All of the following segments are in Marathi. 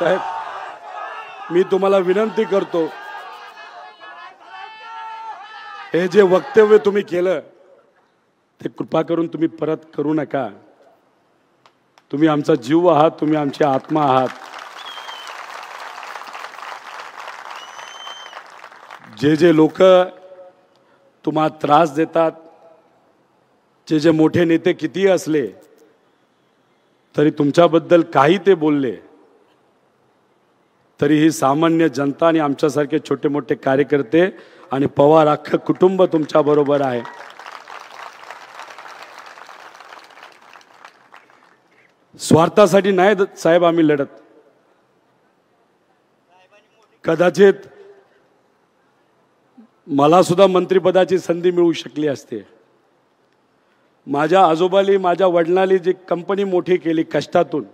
साहेब, मी तुम्हाला विनंती करतो, हे जे वक्तव्य तुम्ही केलं ते कृपा करून तुम्ही परत करू नका. तुम्ही आमचा जीव आहात, तुम्ही आमची आत्मा आहात. जे जे लोक तुम्हाला त्रास देतात, जे जे मोठे नेते किती असले तरी तुमच्याबद्दल काही ते बोलले तरी ही सामान्य जनता आणि आमच्यासारखे छोटे मोठे कार्यकर्ते आणि पवार अख्खं कुटुंब तुमच्या बरोबर आहे. स्वार्थासाठी नाही साहेब आम्ही लढत. कदाचित मला सुद्धा मंत्रिपदाची संधी मिळू शकली असते. माझ्या आजोबाली, माझ्या वडिलांनी जी कंपनी मोठी केली कष्टातून,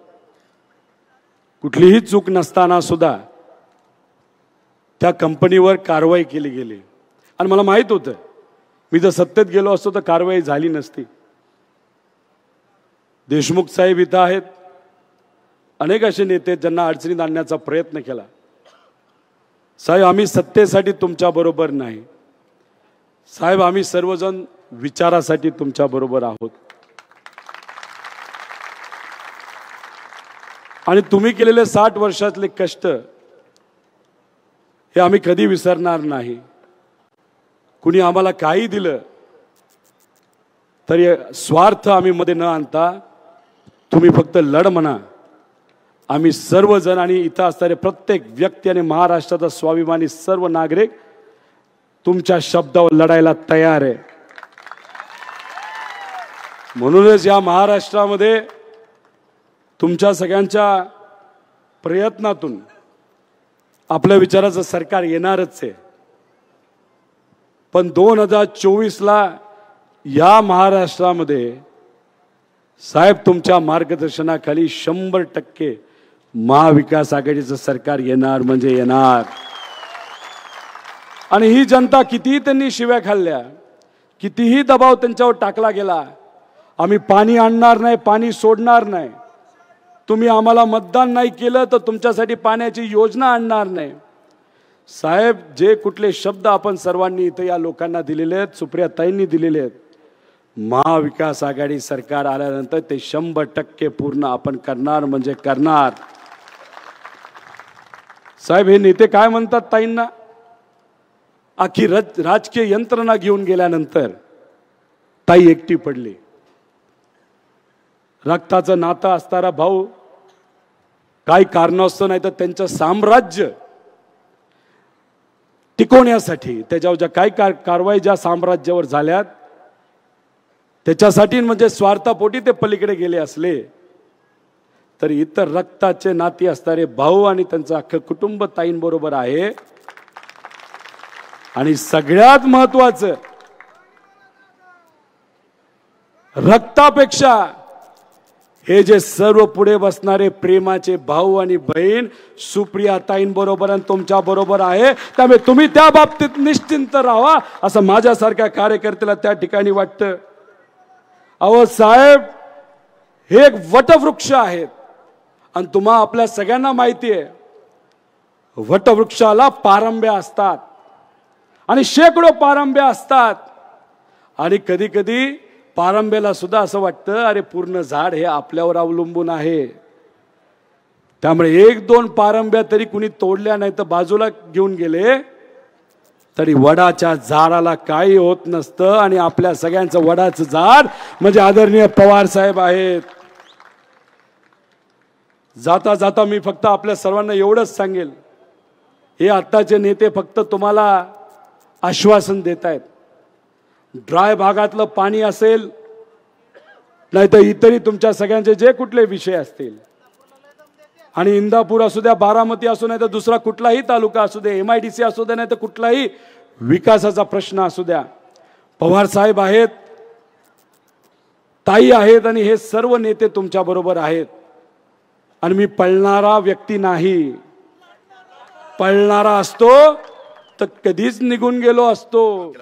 कुठलीही चूक नसताना सुद्धा त्या कंपनीवर कारवाई केली गेली. आणि मला माहित होतं मी जर सत्तेत गेलो असतो तर कारवाई झाली नसती. देशमुख साहेब इथं आहेत, अनेक असे नेते ज्यांना अडचणीत आणण्याचा प्रयत्न केला. साहेब, आम्ही सत्तेसाठी तुमच्या बरोबर नाही साहेब, आम्ही सर्वजण विचारासाठी तुमच्या बरोबर आहोत. आणि तुम्ही केलेले 60 वर्षातले कष्ट हे आम्ही कधी विसरणार नाही. कुणी आम्हाला काही दिलं तरी स्वार्थ आम्ही मध्ये न आणता तुम्ही फक्त लढ म्हणा. आम्ही सर्वजण आणि इथं असणारे प्रत्येक व्यक्ती आणि महाराष्ट्राचा स्वाभिमानी सर्व नागरिक तुमच्या शब्दावर लढायला तयार आहे. म्हणूनच या महाराष्ट्रामध्ये तुमच्या सगळ्यांच्या प्रयत्नातून आपल्या विचाराचं सरकार येणारच आहे. पण 2024ला या महाराष्ट्रामध्ये साहेब तुमच्या मार्गदर्शनाखाली 100% महाविकास आघाडीचं सरकार येणार म्हणजे येणार. आणि ही जनता कितीही त्यांनी शिव्या खाल्ल्या, कितीही दबाव त्यांच्यावर टाकला गेला, आम्ही पाणी आणणार नाही, पाणी सोडणार नाही, तुम्ही आम्हाला मतदान नाही केलं तर तुमच्यासाठी पाण्याची योजना आणणार नाही. साहेब, जे कुठले शब्द आपण सर्वांनी इथं या लोकांना दिलेले आहेत, सुप्रियाताईंनी दिलेले आहेत, महाविकास आघाडी सरकार आल्यानंतर ते 100% पूर्ण आपण करणार म्हणजे करणार. साहेब, हे नेते काय म्हणतात ताईंना, आखी राजकीय यंत्रणा घेऊन गेल्यानंतर ताई एकटी पडली. रक्ताचं नातं असणारा भाऊ काही कारणास्तव नाही तर त्यांचं साम्राज्य टिकवण्यासाठी त्याच्यावर ज्या काही कारवाई ज्या साम्राज्यावर झाल्यात त्याच्यासाठी म्हणजे स्वार्थापोटी ते पलीकडे गेले असले तरी इतर रक्ताचे नाती असणारे भाऊ आणि त्यांचं अख्खं कुटुंब ताईंबरोबर आहे. आणि सगळ्यात महत्वाचं, रक्तापेक्षा हे जे सर्व पुढे बसणारे प्रेमाचे भाऊ आणि बहीण सुप्रियाताईंबरोबर आणि तुमच्या बरोबर आहे. त्यामुळे तुम्ही त्या बाबतीत निश्चिंत राहा असं माझ्यासारख्या कार्यकर्त्याला त्या ठिकाणी वाटतं. अहो साहेब, हे एक वटवृक्ष आहेत आणि तुम्हा आपल्या सगळ्यांना माहिती आहे वटवृक्षाला पारंब्या असतात आणि शेकडो पारंब्या असतात. आणि कधी कधी पारंब्याला सुद्धा असं वाटतं अरे पूर्ण झाड हे आपल्यावर अवलंबून आहे. त्यामुळे 1-2 पारंब्या तरी कुणी तोडल्या नाही तर बाजूला घेऊन गेले तरी वडाच्या झाडाला काही होत नसतं. आणि आपल्या सगळ्यांचं वडाचं झाड म्हणजे आदरणीय पवार साहेब आहेत. जाता जाता मी फक्त आपल्या सर्वांना एवढंच सांगेल, हे आत्ताचे नेते फक्त तुम्हाला आश्वासन देत आहेत. ड्राय भागातलं पाणी असेल नाही तर इतरही तुमच्या सगळ्यांचे जे कुठले विषय असतील, आणि इंदापूर असू द्या, बारामती असू नाही तर दुसरा कुठलाही तालुका असू दे, MIDC असू द्या नाही तर कुठलाही विकासाचा प्रश्न असू द्या, पवार साहेब आहेत, ताई आहेत आणि हे सर्व नेते तुमच्या बरोबर आहेत. आणि मी पळणारा व्यक्ती नाही, पळणारा असतो तर कधीच निघून गेलो असतो.